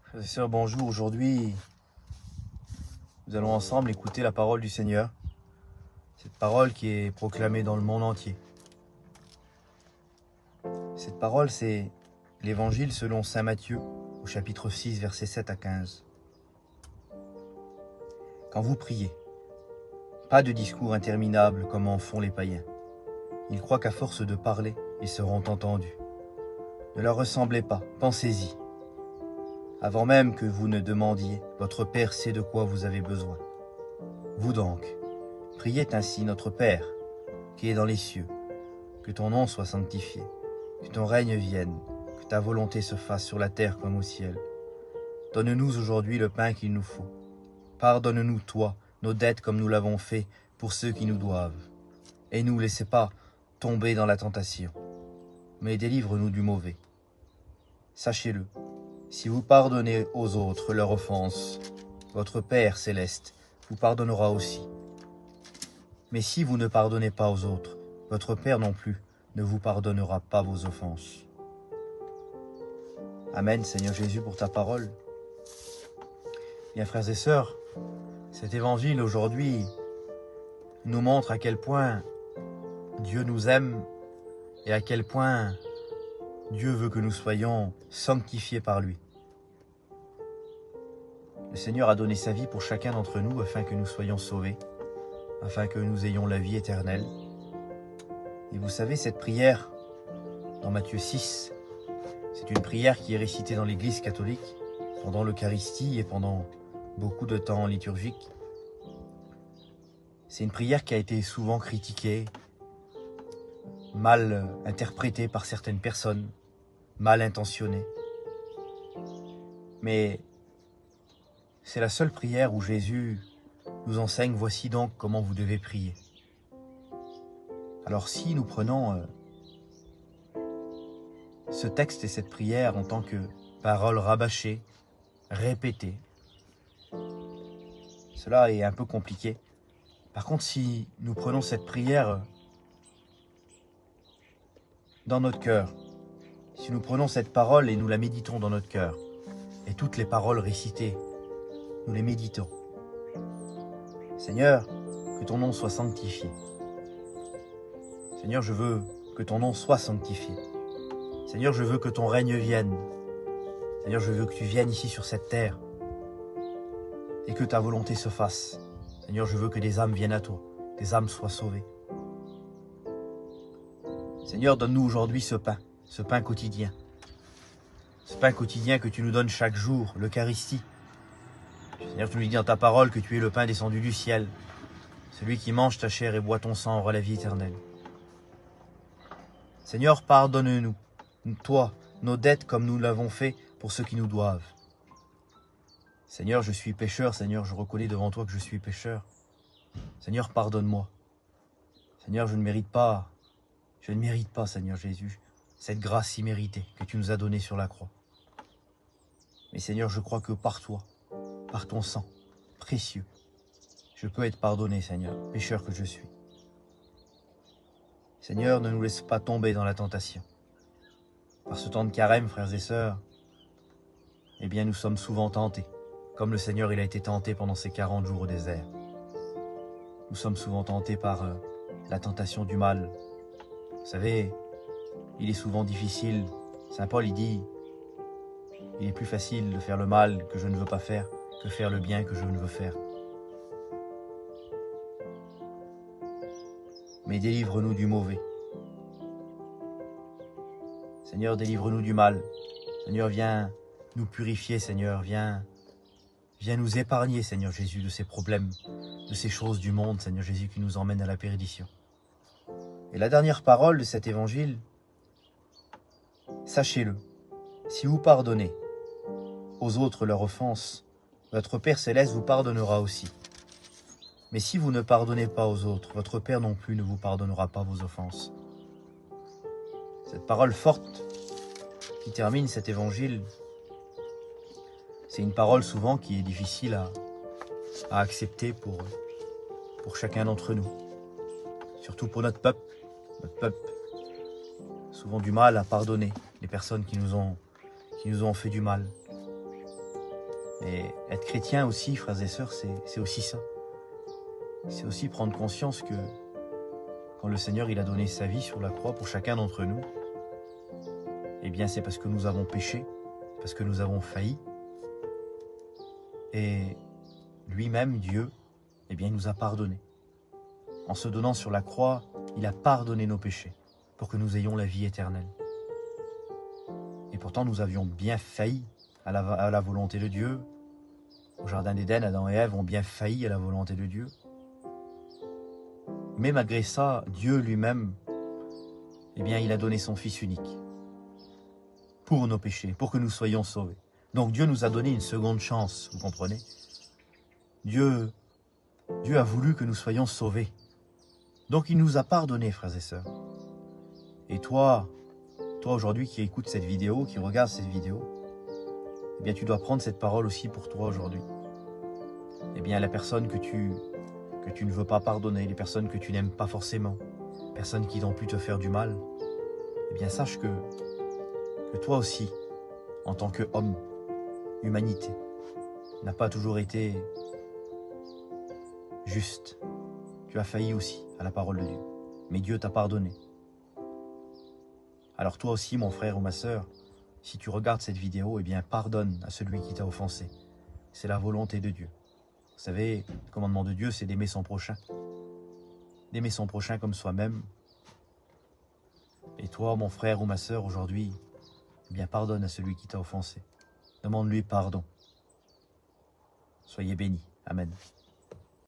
Frères et sœurs, bonjour. Aujourd'hui, nous allons ensemble écouter la parole du Seigneur. Cette parole qui est proclamée dans le monde entier. Cette parole, c'est l'Évangile selon saint Matthieu, au chapitre 6, versets 7 à 15. Quand vous priez, pas de discours interminables comme en font les païens. Ils croient qu'à force de parler, ils seront entendus. Ne leur ressemblez pas, pensez-y. Avant même que vous ne demandiez, votre Père sait de quoi vous avez besoin. Vous donc, priez ainsi notre Père, qui est dans les cieux, que ton nom soit sanctifié, que ton règne vienne, que ta volonté se fasse sur la terre comme au ciel. Donne-nous aujourd'hui le pain qu'il nous faut. Pardonne-nous, toi, nos dettes comme nous l'avons fait pour ceux qui nous doivent. Et ne nous laissez pas tomber dans la tentation, mais délivre-nous du mauvais. Sachez-le, si vous pardonnez aux autres leurs offenses, votre Père céleste vous pardonnera aussi. Mais si vous ne pardonnez pas aux autres, votre Père non plus ne vous pardonnera pas vos offenses. Amen, Seigneur Jésus, pour ta parole. Bien, frères et sœurs, cet évangile aujourd'hui nous montre à quel point Dieu nous aime et à quel point Dieu veut que nous soyons sanctifiés par lui. Le Seigneur a donné sa vie pour chacun d'entre nous afin que nous soyons sauvés, afin que nous ayons la vie éternelle. Et vous savez, cette prière, dans Matthieu 6, c'est une prière qui est récitée dans l'Église catholique pendant l'Eucharistie et pendant beaucoup de temps liturgique. C'est une prière qui a été souvent critiquée, mal interprétée par certaines personnes, mal intentionnée. Mais c'est la seule prière où Jésus nous enseigne « Voici donc comment vous devez prier ». Alors si nous prenons ce texte et cette prière en tant que parole rabâchée, répétée, cela est un peu compliqué. Par contre, si nous prenons cette prière dans notre cœur, si nous prenons cette parole et nous la méditons dans notre cœur, et toutes les paroles récitées, nous les méditons. Seigneur, que ton nom soit sanctifié. Seigneur, je veux que ton nom soit sanctifié. Seigneur, je veux que ton règne vienne. Seigneur, je veux que tu viennes ici sur cette terre et que ta volonté se fasse. Seigneur, je veux que des âmes viennent à toi, des âmes soient sauvées. Seigneur, donne-nous aujourd'hui ce pain quotidien. Ce pain quotidien que tu nous donnes chaque jour, l'Eucharistie. Seigneur, tu nous dis dans ta parole que tu es le pain descendu du ciel. Celui qui mange ta chair et boit ton sang aura la vie éternelle. Seigneur, pardonne-nous, toi, nos dettes comme nous l'avons fait pour ceux qui nous doivent. Seigneur, je suis pécheur, Seigneur, je reconnais devant toi que je suis pécheur. Seigneur, pardonne-moi. Seigneur, je ne mérite pas, Seigneur Jésus, cette grâce imméritée que tu nous as donnée sur la croix. Mais Seigneur, je crois que par toi, par ton sang précieux, je peux être pardonné, Seigneur, pécheur que je suis. Seigneur, ne nous laisse pas tomber dans la tentation. Par ce temps de carême, frères et sœurs, eh bien nous sommes souvent tentés, comme le Seigneur il a été tenté pendant ces 40 jours au désert. Nous sommes souvent tentés par la tentation du mal. Vous savez, il est souvent difficile, Saint Paul il dit, il est plus facile de faire le mal que je ne veux pas faire, que faire le bien que je ne veux faire. Mais délivre-nous du mauvais. Seigneur, délivre-nous du mal. Seigneur, viens nous purifier, Seigneur, viens nous épargner, Seigneur Jésus, de ces problèmes, de ces choses du monde, Seigneur Jésus, qui nous emmènent à la perdition. Et la dernière parole de cet évangile, sachez-le, si vous pardonnez aux autres leurs offenses, votre Père céleste vous pardonnera aussi. Mais si vous ne pardonnez pas aux autres, votre Père non plus ne vous pardonnera pas vos offenses. Cette parole forte qui termine cet évangile, c'est une parole souvent qui est difficile à accepter pour chacun d'entre nous. Surtout pour notre peuple. Notre peuple a souvent du mal à pardonner les personnes qui nous ont fait du mal. Mais être chrétien aussi, frères et sœurs, c'est aussi ça. C'est aussi prendre conscience que quand le Seigneur il a donné sa vie sur la croix pour chacun d'entre nous, eh bien c'est parce que nous avons péché, parce que nous avons failli. Et lui-même, Dieu, eh bien il nous a pardonné. En se donnant sur la croix, il a pardonné nos péchés pour que nous ayons la vie éternelle. Et pourtant nous avions bien failli à la volonté de Dieu. Au jardin d'Éden, Adam et Ève ont bien failli à la volonté de Dieu. Mais malgré ça, Dieu lui-même, eh bien, il a donné son Fils unique pour nos péchés, pour que nous soyons sauvés. Donc Dieu nous a donné une seconde chance, vous comprenez? Dieu a voulu que nous soyons sauvés. Donc il nous a pardonné, frères et sœurs. Et toi aujourd'hui qui écoutes cette vidéo, qui regarde cette vidéo, eh bien tu dois prendre cette parole aussi pour toi aujourd'hui. Eh bien la personne que tu ne veux pas pardonner, les personnes que tu n'aimes pas forcément, personnes qui n'ont pu te faire du mal, eh bien sache que toi aussi, en tant qu'homme, humanité, n'a pas toujours été juste. Tu as failli aussi à la parole de Dieu, mais Dieu t'a pardonné. Alors toi aussi, mon frère ou ma sœur, si tu regardes cette vidéo, eh bien pardonne à celui qui t'a offensé. C'est la volonté de Dieu. Vous savez, le commandement de Dieu, c'est d'aimer son prochain. D'aimer son prochain comme soi-même. Et toi, mon frère ou ma sœur, aujourd'hui, eh bien pardonne à celui qui t'a offensé. Demande-lui pardon. Soyez bénis. Amen.